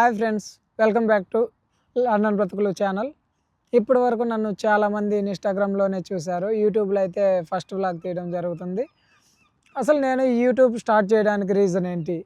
Hi friends, welcome back to London బ్రతుకులు channel. ఇప్పటి వరకు నన్ను చాలామంది ఇన్స్టాగ్రామ్లోనే చూశారు. యూట్యూబ్లో అయితే ఫస్ట్ వ్లాగ్ తీయడం జరుగుతుంది. అసలు నేను యూట్యూబ్ స్టార్ట్ చేయడానికి రీజన్ ఏంటి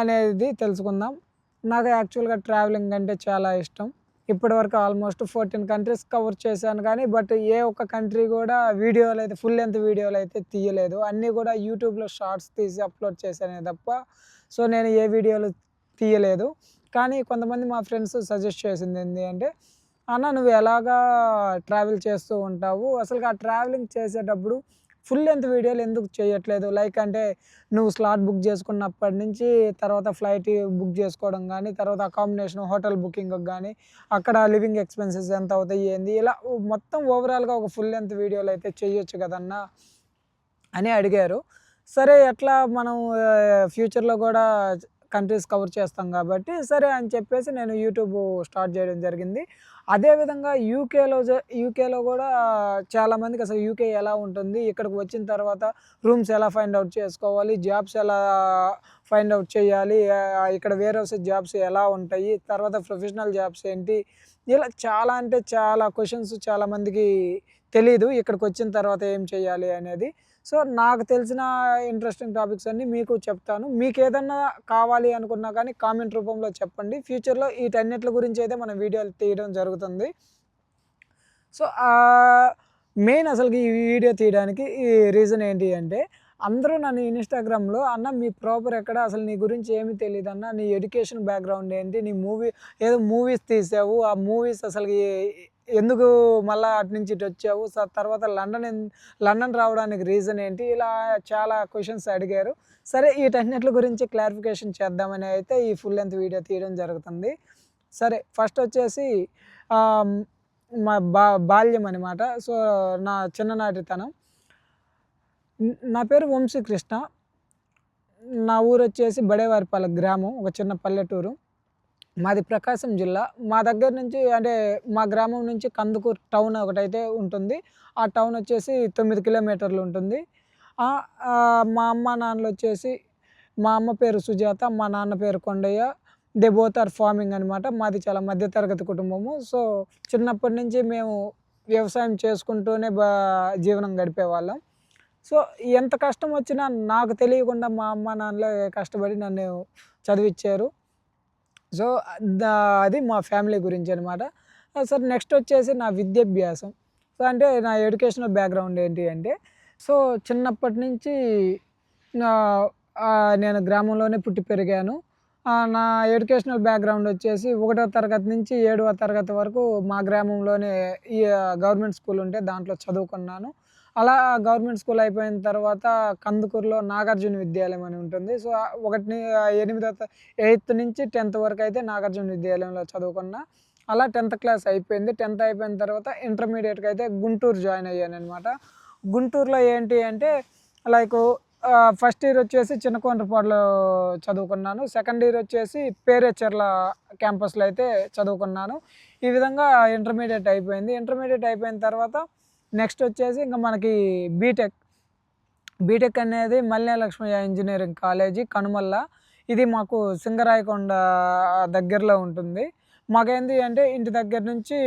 అనేది తెలుసుకుందాం. నాకు యాక్చువల్గా ట్రావెలింగ్ అంటే చాలా ఇష్టం. ఇప్పటివరకు ఆల్మోస్ట్ 14 కంట్రీస్ కవర్ చేశాను, కానీ ఏ ఒక్క కంట్రీ కూడా వీడియోలు అయితే ఫుల్ లెంత్ వీడియోలు అయితే తీయలేదు. అన్నీ కూడా యూట్యూబ్లో షార్ట్స్ తీసి అప్లోడ్ చేశానే తప్ప సో నేను ఏ వీడియోలు తీయలేదు. కానీ కొంతమంది మా ఫ్రెండ్స్ సజెస్ట్ చేసింది ఏంటి అంటే, అన్న నువ్వు ఎలాగా ట్రావెల్ చేస్తూ ఉంటావు, అసలు ఆ ట్రావెలింగ్ చేసేటప్పుడు ఫుల్ లెంత్ వీడియోలు ఎందుకు చేయట్లేదు? లైక్ అంటే నువ్వు స్లాట్ బుక్ చేసుకున్నప్పటి నుంచి తర్వాత ఫ్లైట్ బుక్ చేసుకోవడం కానీ, తర్వాత అకామిడేషన్ హోటల్ బుకింగ్కి కానీ, అక్కడ లివింగ్ ఎక్స్పెన్సెస్ ఎంత అవుతాయి ఏంది, ఇలా మొత్తం ఓవరాల్గా ఒక ఫుల్ లెంత్ వీడియోలు అయితే చేయొచ్చు కదన్నా అని అడిగారు. సరే ఎట్లా మనం ఫ్యూచర్లో కూడా కంట్రీస్ కవర్ చేస్తాం కాబట్టి సరే అని చెప్పేసి నేను యూట్యూబ్ స్టార్ట్ చేయడం జరిగింది. అదేవిధంగా యూకేలో కూడా చాలామందికి అసలు యూకే ఎలా ఉంటుంది, ఇక్కడికి వచ్చిన తర్వాత రూమ్స్ ఎలా ఫైండ్ అవుట్ చేసుకోవాలి, జాబ్స్ ఎలా ఫైండ్ అవుట్ చేయాలి, ఇక్కడ వేర్ హౌసెస్ జాబ్స్ ఎలా ఉంటాయి, తర్వాత ప్రొఫెషనల్ జాబ్స్ ఏంటి, ఇలా చాలా అంటే చాలా క్వశ్చన్స్ చాలామందికి తెలీదు ఇక్కడికి వచ్చిన తర్వాత ఏం చేయాలి అనేది. సో నాకు తెలిసిన ఇంట్రెస్టింగ్ టాపిక్స్ అన్నీ మీకు చెప్తాను. మీకు ఏదన్నా కావాలి అనుకున్నా కానీ కామెంట్ రూపంలో చెప్పండి. ఫ్యూచర్లో వీటన్నిటి గురించి అయితే మనం వీడియోలు తీయడం జరుగుతుంది. సో మెయిన్ అసలుకి ఈ వీడియో తీయడానికి ఈ రీజన్ ఏంటి అంటే, అందరూ నన్ను ఇన్స్టాగ్రామ్లో అన్న మీ ప్రాపర్ ఎక్కడ, అసలు నీ గురించి ఏమీ తెలియదు అన్న, నీ ఎడ్యుకేషన్ బ్యాక్గ్రౌండ్ ఏంటి, నీ ఏదో మూవీస్ తీసావు, ఆ మూవీస్ అసలు ఎందుకు మళ్ళీ అటు నుంచి ఇటు వచ్చావు, తర్వాత లండన్ రావడానికి రీజన్ ఏంటి, ఇలా చాలా క్వశ్చన్స్ అడిగారు. సరే వీటన్నిటి గురించి క్లారిఫికేషన్ చేద్దామని అయితే ఈ ఫుల్ లెంత్ వీడియో తీయడం జరుగుతుంది. సరే ఫస్ట్ వచ్చేసి మా బాల్యం అనమాట. సో నా చిన్ననాటితనం. నా పేరు వంశీకృష్ణ. నా ఊరు వచ్చేసి బడేవారిపాలెం గ్రామం, ఒక చిన్న పల్లెటూరు. మాది ప్రకాశం జిల్లా. మా దగ్గర నుంచి అంటే మా గ్రామం నుంచి కందుకూరు టౌన్ ఒకటైతే ఉంటుంది. ఆ టౌన్ వచ్చేసి 9 కిలోమీటర్లు ఉంటుంది. మా అమ్మ నాన్నలు వచ్చేసి, మా అమ్మ పేరు సుజాత, మా నాన్న పేరు Kondayya. They both are farming అనమాట. మాది చాలా మధ్యతరగతి కుటుంబము. సో చిన్నప్పటి నుంచి మేము వ్యవసాయం చేసుకుంటూనే జీవనం గడిపేవాళ్ళం. సో ఎంత కష్టం వచ్చినా నాకు తెలియకుండా మా అమ్మ నాన్నలే కష్టపడి నన్ను చదివించారు. సో అది మా ఫ్యామిలీ గురించి అనమాట. సరే నెక్స్ట్ వచ్చేసి నా విద్యాభ్యాసం. సో అంటే నా ఎడ్యుకేషనల్ బ్యాక్గ్రౌండ్ ఏంటి అంటే, సో చిన్నప్పటి నుంచి నేను గ్రామంలోనే పుట్టి పెరిగాను. నా ఎడ్యుకేషనల్ బ్యాక్గ్రౌండ్ వచ్చేసి 1వ తరగతి నుంచి 7వ తరగతి వరకు మా గ్రామంలోనే ఈ గవర్నమెంట్ స్కూల్ ఉంటే దాంట్లో చదువుకున్నాను. అలా గవర్నమెంట్ స్కూల్ అయిపోయిన తర్వాత కందుకూరులో నాగార్జున విద్యాలయం అని ఉంటుంది. సో 8th నుంచి 10th వరకు అయితే నాగార్జున విద్యాలయంలో చదువుకున్నా. అలా 10th క్లాస్ అయిపోయింది. 10th అయిపోయిన తర్వాత ఇంటర్మీడియట్కి అయితే గుంటూరు జాయిన్ అయ్యాను అనమాట. గుంటూరులో ఏంటి అంటే లైక్ ఫస్ట్ ఇయర్ వచ్చేసి చిన్నకొండ్రపాడులో చదువుకున్నాను. సెకండ్ ఇయర్ వచ్చేసి పేరేచెర్ల క్యాంపస్లో అయితే చదువుకున్నాను. ఈ విధంగా ఇంటర్మీడియట్ అయిపోయింది. ఇంటర్మీడియట్ అయిపోయిన తర్వాత నెక్స్ట్ వచ్చేసి ఇంకా మనకి బీటెక్ అనేది మల్య లక్ష్మయ్య ఇంజనీరింగ్ కాలేజీ కనుమల్ల. ఇది మాకు సింగరాయకొండ దగ్గరలో ఉంటుంది. మాకేంటి అంటే ఇంటి దగ్గర నుంచి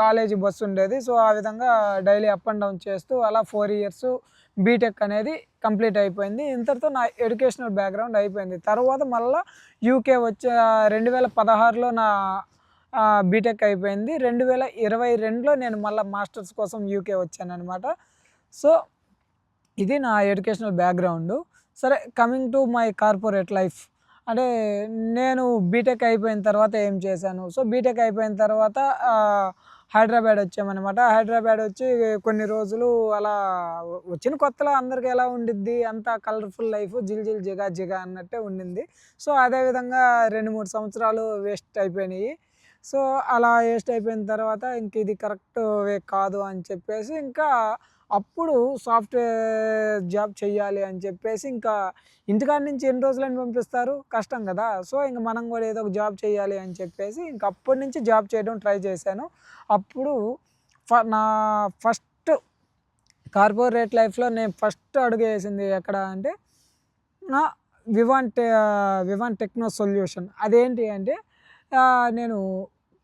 కాలేజీ బస్సు ఉండేది. సో ఆ విధంగా డైలీ అప్ అండ్ డౌన్ చేస్తూ అలా 4 ఇయర్స్ బీటెక్ అనేది కంప్లీట్ అయిపోయింది. ఇంతటితో నా ఎడ్యుకేషనల్ బ్యాక్గ్రౌండ్ అయిపోయింది. తర్వాత మళ్ళీ యూకే 2016లో నా బీటెక్ అయిపోయింది. 2022లో నేను మళ్ళీ మాస్టర్స్ కోసం యూకే వచ్చానమాట. సో ఇది నా ఎడ్యుకేషనల్ బ్యాక్గ్రౌండ్. సరే coming to my corporate life. అంటే నేను బీటెక్ అయిపోయిన తర్వాత ఏం చేశాను? సో బీటెక్ అయిపోయిన తర్వాత హైదరాబాద్ వచ్చామన్నమాట. హైదరాబాద్ వచ్చి కొన్ని రోజులు అలా వచ్చిన కొత్తలో అందరికీ ఎలా ఉండిద్ది, అంతా కలర్ఫుల్ లైఫ్, జిల్ జిగా జిగా అన్నట్టే ఉండింది. సో అదేవిధంగా 2-3 సంవత్సరాలు వేస్ట్ అయిపోయినాయి. సో అలా వేస్ట్ అయిపోయిన తర్వాత ఇంక ఇది కరెక్ట్ వే కాదు అని చెప్పేసి ఇంకా అప్పుడు సాఫ్ట్వేర్ జాబ్ చెయ్యాలి అని చెప్పేసి ఇంకా ఇంటికాడ నుంచి ఎన్ని రోజులని పంపిస్తారు, కష్టం కదా. సో ఇంక మనం కూడా ఏదో ఒక జాబ్ చేయాలి అని చెప్పేసి ఇంక అప్పటి నుంచి జాబ్ చేయడం ట్రై చేశాను. అప్పుడు నా ఫస్ట్ కార్పొరేట్ లైఫ్లో నేను ఫస్ట్ అడుగు వేసింది ఎక్కడ అంటే వివాన్ టెక్నో సొల్యూషన్. అదేంటి అంటే నేను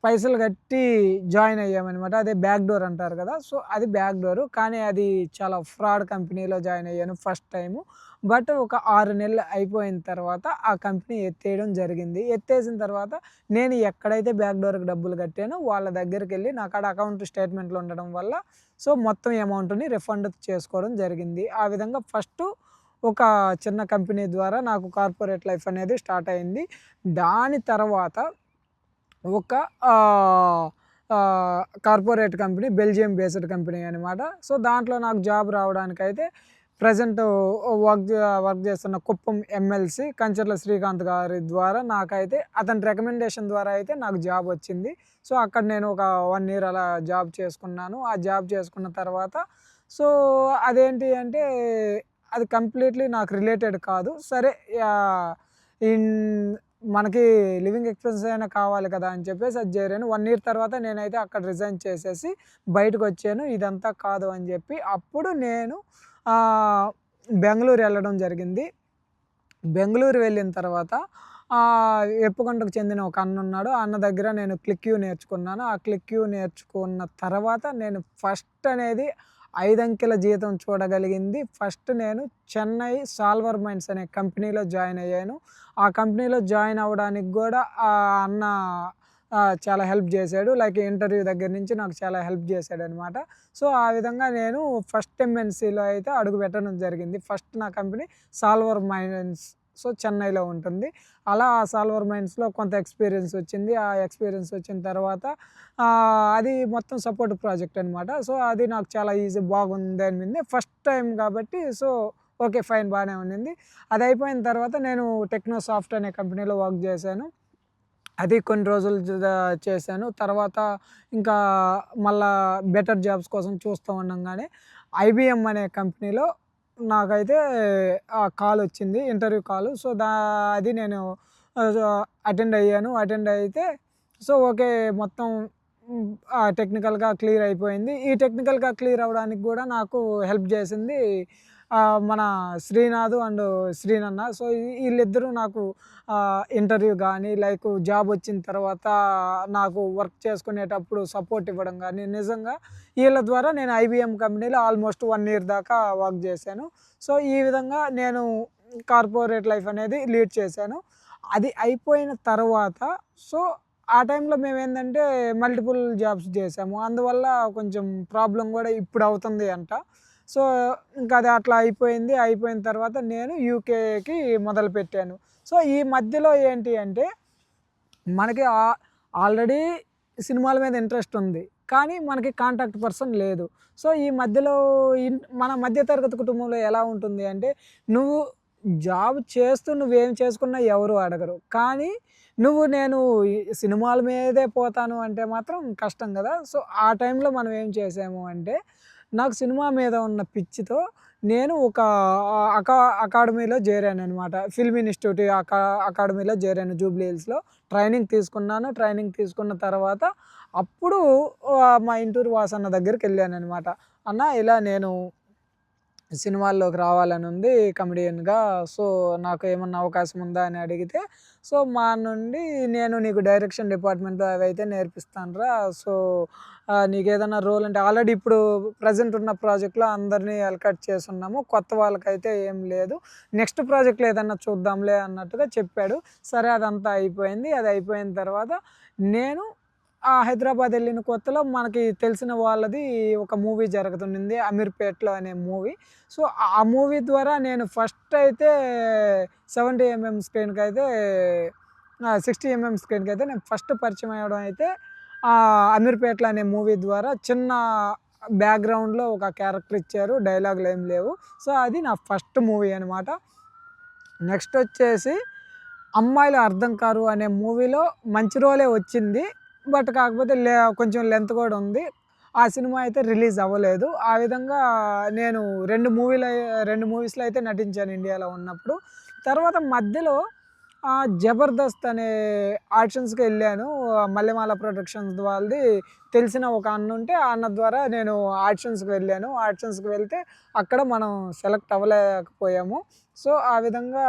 పైసలు కట్టి జాయిన్ అయ్యామనమాట. అదే బ్యాక్ డోర్ అంటారు కదా! సో, అది బ్యాక్ డోరు. కానీ అది చాలా ఫ్రాడ్ కంపెనీలో జాయిన్ అయ్యాను ఫస్ట్ టైము. బట్ ఒక 6 నెలలు అయిపోయిన తర్వాత ఆ కంపెనీ ఎత్తేయడం జరిగింది. ఎత్తేసిన తర్వాత నేను ఎక్కడైతే బ్యాక్ డోర్‌కి డబ్బులు కట్టానో వాళ్ళ దగ్గరికెళ్ళి నా కాడ అకౌంట్ స్టేట్మెంట్‌లు ఉండడం వల్ల సో, మొత్తం అమౌంట్‌ని రిఫండ్ చేసుకోవడం జరిగింది. ఆ విధంగా ఫస్టు ఒక చిన్న కంపెనీ ద్వారా నాకు కార్పొరేట్ లైఫ్ అనేది స్టార్ట్ అయింది. దాని తర్వాత ఒక corporate company, Belgium based company అనమాట. సో, దాంట్లో నాకు జాబ్ రావడానికైతే ప్రెజెంట్ వర్క్ చేస్తున్న కుప్పం ఎమ్మెల్సీ కంచర్ల శ్రీకాంత్ గారి ద్వారా నాకైతే అతని రికమెండేషన్ ద్వారా అయితే నాకు జాబ్ వచ్చింది. సో, అక్కడ నేను ఒక 1 ఇయర్ అలా జాబ్ చేసుకున్నాను. ఆ జాబ్ చేసుకున్న తర్వాత సో, అదేంటి అంటే అది కంప్లీట్‌లీ నాకు రిలేటెడ్ కాదు. సరే ఇన్ మనకి లివింగ్ ఎక్స్‌పెన్సెస్ అయినా కావాలి కదా! అని చెప్పేసి అది చేరాను. 1 ఇయర్ తర్వాత నేనైతే అక్కడ రిజైన్ చేసేసి బయటకొచ్చాను. ఇదంతా కాదు అని చెప్పి అప్పుడు నేను బెంగుళూరు వెళ్ళడం జరిగింది. బెంగుళూరు వెళ్ళిన తర్వాత ఎప్పకొండకు చెందిన ఒక అన్న ఉన్నాడు. ఆ అన్న దగ్గర నేను క్లిక్ యూ నేర్చుకున్నాను. ఆ క్లిక్ యూ నేర్చుకున్న తర్వాత నేను ఫస్ట్ అనేది 5 అంకెల జీతం చూడగలిగింది. ఫస్ట్ నేను చెన్నై సాల్వర్ మైన్స్ అనే కంపెనీలో జాయిన్ అయ్యాను. ఆ కంపెనీలో జాయిన్ అవ్వడానికి కూడా ఆ అన్న చాలా హెల్ప్ చేశాడు. లైక్ ఇంటర్వ్యూ దగ్గర నుంచి నాకు చాలా హెల్ప్ చేశాడనమాట. సో, ఆ విధంగా నేను ఫస్ట్ ఎంఎన్‌సీలో అయితే అడుగు పెట్టడం జరిగింది. ఫస్ట్ నా కంపెనీ సాల్వర్ మైన్స్. సో, చెన్నైలో ఉంటుంది. అలా ఆ సాల్వర్ మైన్స్‌లో కొంత ఎక్స్‌పీరియన్స్ వచ్చింది. ఆ ఎక్స్‌పీరియన్స్ వచ్చిన తర్వాత అది మొత్తం సపోర్ట్ ప్రాజెక్ట్ అనమాట. సో, అది నాకు చాలా బాగుంది అనిపింది. ఫస్ట్ టైం కాబట్టి సో, ఓకే. ఫైన్ బానే ఉండింది. అది అయిపోయిన తర్వాత నేను టెక్నోసాఫ్ట్ అనే కంపెనీలో వర్క్ చేశాను. అది కొన్ని రోజులు చేశాను. తర్వాత ఇంకా మళ్ళా బెటర్ జాబ్స్ కోసం చూస్తూ ఉండంగానే ఐబీఎం అనే కంపెనీలో నాకైతే కాల్ వచ్చింది. Interview call. సో, అది నేను అటెండ్ అయ్యాను. అటెండ్ అయితే సో, ఓకే. మొత్తం టెక్నికల్‌గా క్లియర్ అయిపోయింది. ఈ టెక్నికల్‌గా క్లియర్ అవ్వడానికి కూడా నాకు హెల్ప్ చేసింది మన శ్రీనాథ్ అండ్ శ్రీనన్న. సో, ఈళ్ళిద్దరూ నాకు ఇంటర్వ్యూ గానీ, లైక్ జాబ్ వచ్చిన తర్వాత నాకు వర్క్ చేసుకునేటప్పుడు సపోర్ట్ ఇవ్వడం గానీ, నిజంగా వీళ్ళ ద్వారా నేను ఐబీఎం కంపెనీలో ఆల్మోస్ట్ 1 ఇయర్ దాకా వర్క్ చేశాను. సో, ఈ విధంగా నేను కార్పొరేట్ లైఫ్ అనేది లీడ్ చేశాను. అది అయిపోయిన తర్వాత సో, ఆ టైంలో మేమేందంటే మల్టిపుల్ జాబ్స్ చేసాము. అందువల్ల కొంచెం ప్రాబ్లమ్ గూడా ఇప్పుడు అవుతుంది అంట. సో, ఇంకా అది అట్లా అయిపోయింది. అయిపోయిన తర్వాత నేను యూకేకి మొదలుపెట్టాను. సో, ఈ మధ్యలో ఏంటి అంటే మనకి ఆల్రెడీ సినిమాల మీద ఇంట్రెస్ట్ ఉంది. కానీ మనకి కాంటాక్ట్ పర్సన్ లేదు. సో, ఈ మధ్యలో మన మధ్య తరగతి కుటుంబంలో ఎలా ఉంటుంది అంటే నువ్వు జాబ్ చేస్తూ నువ్వేం చేసుకున్నా ఎవరు అడగరు. కానీ నేను ఈ సినిమాల మీదే పోతాను అంటే మాత్రం కష్టం గదా! సో, ఆ టైంలో మనం ఏం చేసాము అంటే నాకు సినిమా మీద ఉన్న పిచ్చితో నేను ఒక అకాడమీలో చేరాననమాట. ఫిల్మ్ ఇన్‌స్టిట్యూట్ అకాడమీలో చేరాను జూబ్లీ హిల్స్‌లో. ట్రైనింగ్ తీసుకున్నాను. ట్రైనింగ్ తీసుకున్న తర్వాత అప్పుడు మా ఇంటూరు వాసన్న దగ్గరికెళ్ళాననమాట. అన్న ఇలా నేను సినిమాల్లోకి రావాలని ఉంది కమెడియన్‌గా. సో, నాకు ఏమన్నా అవకాశం ఉందా అని అడిగితే, సో, మా నుండి నేను నీకు డైరెక్షన్ డిపార్ట్మెంట్ అవైతే నేర్పిస్తానురా. సో, నీకేదన్నా రోల్ అంటే ఆల్రెడీ ఇప్పుడు ప్రెజెంట్ ఉన్న ప్రాజెక్ట్‌లో అందరిని అలకట్ చేసున్నాము. కొత్త వాళ్ళకైతే ఏం లేదు. నెక్స్ట్ ప్రాజెక్ట్‌లో ఏదన్నా చూద్దాంలే అన్నట్టుగా చెప్పాడు. సరే అదంతా అయిపోయింది. అది అయిపోయిన తర్వాత నేను హైదరాబాద్ వెళ్ళిన కొత్తలో మనకి తెలిసిన వాళ్ళది ఒక మూవీ జరుగుతుండింది 'అమీర్పేట్‌లో' అనే మూవీ. సో, ఆ మూవీ ద్వారా నేను ఫస్ట్ అయితే 70 ఎంఎం స్క్రీన్‌కైతే 60 ఎంఎం స్క్రీన్‌కైతే నేను ఫస్ట్ పరిచయం అవ్వడం అయితే 'అమీర్పేట్‌లో' అనే మూవీ ద్వారా చిన్న బ్యాక్‌గ్రౌండ్‌లో ఒక క్యారెక్టర్ ఇచ్చారు. డైలాగులు ఏం లేవు. సో, అది నా ఫస్ట్ మూవీ అనమాట. నెక్స్ట్ వచ్చేసి 'అమ్మాయిలు అర్థం కారు' అనే మూవీలో మంచి రోలే వచ్చింది. బట్ కాకపోతే కొంచెం లెంత్ కూడా ఉంది. ఆ సినిమా అయితే రిలీజ్ అవ్వలేదు. ఆ విధంగా నేను 2 మూవీస్‌లో అయితే నటించాను ఇండియాలో ఉన్నప్పుడు. తర్వాత మధ్యలో జబర్దస్త్ అనే ఆడిషన్స్‌కి వెళ్ళాను. మల్లెమాల ప్రొడక్షన్స్ వాళ్ళది తెలిసిన ఒక అన్న ఉంటే, ఆ అన్న ద్వారా నేను ఆడిషన్స్‌కి వెళ్ళాను. ఆడిషన్స్‌కి వెళ్తే అక్కడ మనం సెలెక్ట్ అవ్వలేకపోయాము. సో, ఆ విధంగా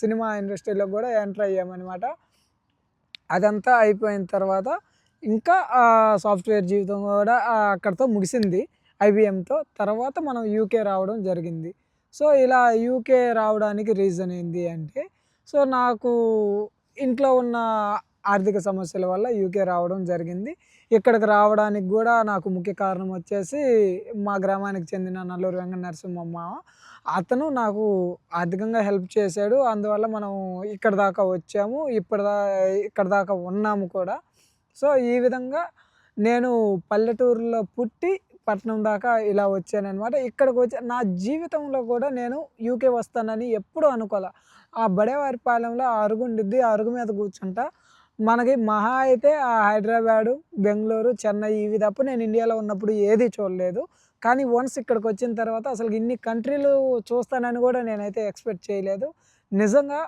సినిమా ఇండస్ట్రీలోకి కూడా ఎంటర్ అయ్యామనమాట. అదంతా అయిపోయిన తర్వాత ఇంకా సాఫ్ట్‌వేర్ జీవితం కూడా అక్కడితో ముగిసింది ఐబీఎంతో. తర్వాత మనం యూకే రావడం జరిగింది. సో, ఇలా యూకే రావడానికి రీజన్ ఏంది అంటే, సో, నాకు ఇంట్లో ఉన్న ఆర్థిక సమస్యల వల్ల యూకే రావడం జరిగింది. ఇక్కడికి రావడానికి గూడా నాకు ముఖ్య కారణం వచ్చేసి మా గ్రామానికి చెందిన నల్లూరి వెంకట నరసింహం మామ. అతను నాకు ఆర్థికంగా హెల్ప్ చేశాడు. అందువల్ల మనం ఇక్కడి దాకా వచ్చాము. ఇక్కడి దాకా ఉన్నాము కూడా. సో, ఈ విధంగా నేను పల్లెటూరులో పుట్టి పట్నం దాకా ఇలా వచ్చాననమాట. ఇక్కడికొచ్చి నా జీవితంలో కూడా నేను యూకే వస్తానని ఎప్పుడూ అనుకోల. ఆ బడేవారిపాలెంలో ఆ అరుగుండిద్ది. ఆ అరుగు మీద కూర్చుంటా. మనకి మహా అయితే హైదరాబాదు, బెంగుళూరు, చెన్నై ఇవి తప్ప నేను ఇండియాలో ఉన్నప్పుడు ఏది చూడలేదు. కానీ వన్స్ ఇక్కడికొచ్చిన తర్వాత అసలు ఇన్ని కంట్రీలు చూస్తానని కూడా నేనైతే ఎక్స్‌పెక్ట్ చేయలేదు. నిజంగా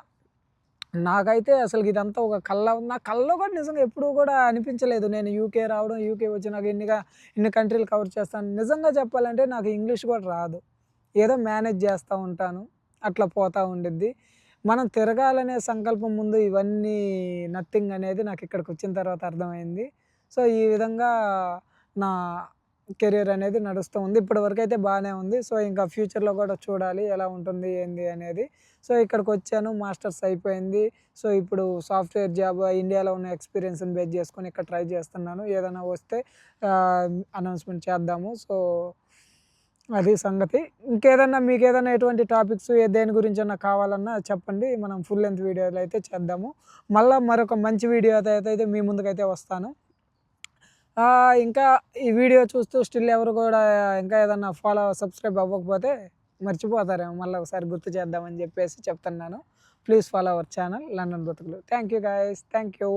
నాకైతే అసలు ఇదంతా ఒక కల. నా కలలో కూడా నిజంగా ఎప్పుడూ కూడా అనిపించలేదు. నేను యూకే రావడం, యూకే వచ్చి నాకు ఇన్ని కంట్రీలు కవర్ చేస్తాను. నిజంగా చెప్పాలంటే నాకు ఇంగ్లీష్ కూడా రాదు. ఏదో మేనేజ్ చేస్తా ఉంటాను. అట్లా పోతా ఉండిద్ది. మనం తిరగాలనే సంకల్పం ముందు ఇవన్నీ నథింగ్ అనేది నాకు ఇక్కడికొచ్చిన తర్వాత అర్థమైంది. సో, ఈ విధంగా నా కెరియర్ అనేది నడుస్తూ ఉంది. ఇప్పటివరకైతే బానే ఉంది. సో, ఇంకా ఫ్యూచర్‌లో కూడా చూడాలి ఎలా ఉంటుంది, ఏంది అనేది. సో, ఇక్కడికొచ్చాను. మాస్టర్స్ అయిపోయింది. సో, ఇప్పుడు సాఫ్ట్‌వేర్ జాబ్ ఇండియాలో ఉన్న ఎక్స్‌పీరియన్స్‌ని బేస్ చేసుకొని ఇక్కడ ట్రై చేస్తున్నాను. ఏదైనా వస్తే అనౌన్స్‌మెంట్ చేద్దాము. సో, అది సంగతి. ఇంకేదన్నా మీకేదన్నా ఎటువంటి టాపిక్స్ దేని గురించన్నా కావాలన్నా చెప్పండి. మనం ఫుల్ లెంత్ వీడియోలు అయితే చేద్దాము. మళ్ళా మరొక మంచి వీడియోతో అయితే మీ ముందుకైతే వస్తాను. ఇంకా ఈ వీడియో చూస్తూ స్టిల్ ఎవరు కూడా ఇంకా ఏదన్నా సబ్స్క్రైబ్ అవ్వకపోతే మర్చిపోతారేమో. మళ్ళీ ఒకసారి గుర్తు చేద్దామని చెప్పేసి చెప్తున్నాను. Please follow our channel London బ్రతుకులు. Thank you guys. Thank you.